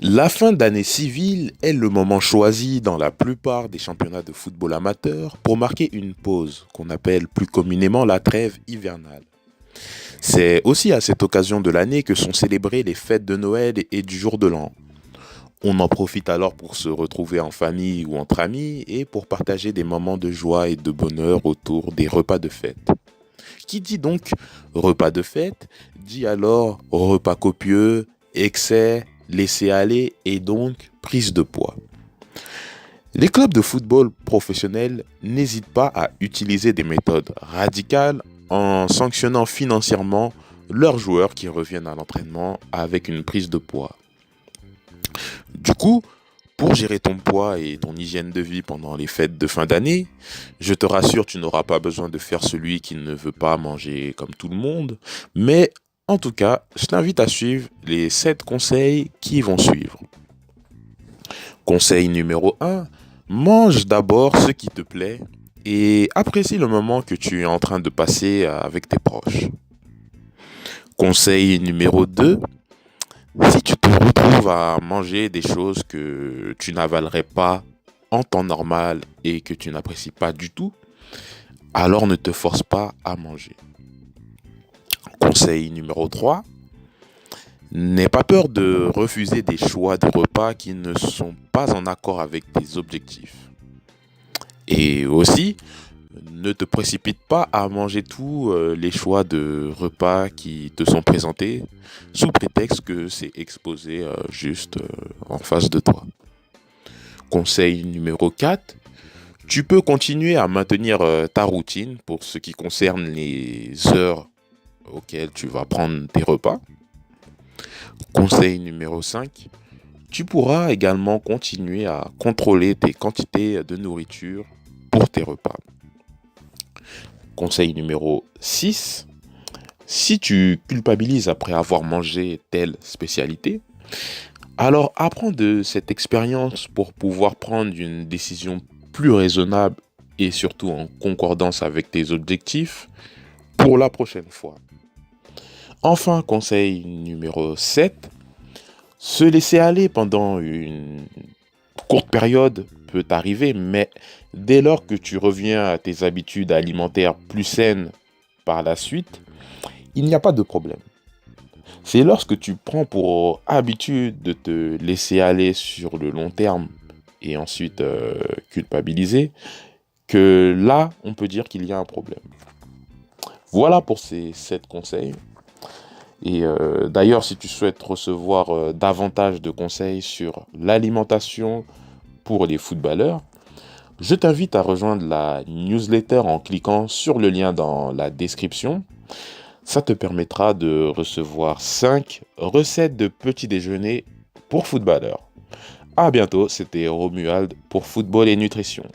La fin d'année civile est le moment choisi dans la plupart des championnats de football amateur pour marquer une pause qu'on appelle plus communément la trêve hivernale. C'est aussi à cette occasion de l'année que sont célébrées les fêtes de Noël et du jour de l'an. On en profite alors pour se retrouver en famille ou entre amis et pour partager des moments de joie et de bonheur autour des repas de fête. Qui dit donc repas de fête, dit alors repas copieux, excès, laisser aller et donc prise de poids. Les clubs de football professionnels n'hésitent pas à utiliser des méthodes radicales en sanctionnant financièrement leurs joueurs qui reviennent à l'entraînement avec une prise de poids. Du coup, pour gérer ton poids et ton hygiène de vie pendant les fêtes de fin d'année, je te rassure, tu n'auras pas besoin de faire celui qui ne veut pas manger comme tout le monde, mais en tout cas, je t'invite à suivre les 7 conseils qui vont suivre. Conseil numéro 1, mange d'abord ce qui te plaît et apprécie le moment que tu es en train de passer avec tes proches. Conseil numéro 2, si tu te retrouves à manger des choses que tu n'avalerais pas en temps normal et que tu n'apprécies pas du tout, alors ne te force pas à manger. Conseil numéro 3, n'aie pas peur de refuser des choix de repas qui ne sont pas en accord avec tes objectifs. Et aussi, ne te précipite pas à manger tous les choix de repas qui te sont présentés sous prétexte que c'est exposé juste en face de toi. Conseil numéro 4, tu peux continuer à maintenir ta routine pour ce qui concerne les heures auxquelles tu vas prendre tes repas. Conseil numéro 5, tu pourras également continuer à contrôler tes quantités de nourriture pour tes repas. Conseil numéro 6, si tu culpabilises après avoir mangé telle spécialité, alors apprends de cette expérience pour pouvoir prendre une décision plus raisonnable et surtout en concordance avec tes objectifs pour la prochaine fois. Enfin, conseil numéro 7, se laisser aller pendant une courte période peut arriver, mais dès lors que tu reviens à tes habitudes alimentaires plus saines par la suite, il n'y a pas de problème. C'est lorsque tu prends pour habitude de te laisser aller sur le long terme et ensuite culpabiliser que là, on peut dire qu'il y a un problème. Voilà pour ces 7 conseils. Et d'ailleurs, si tu souhaites recevoir davantage de conseils sur l'alimentation pour les footballeurs, je t'invite à rejoindre la newsletter en cliquant sur le lien dans la description. Ça te permettra de recevoir 5 recettes de petit déjeuner pour footballeurs. À bientôt, c'était Romuald pour Football et Nutrition.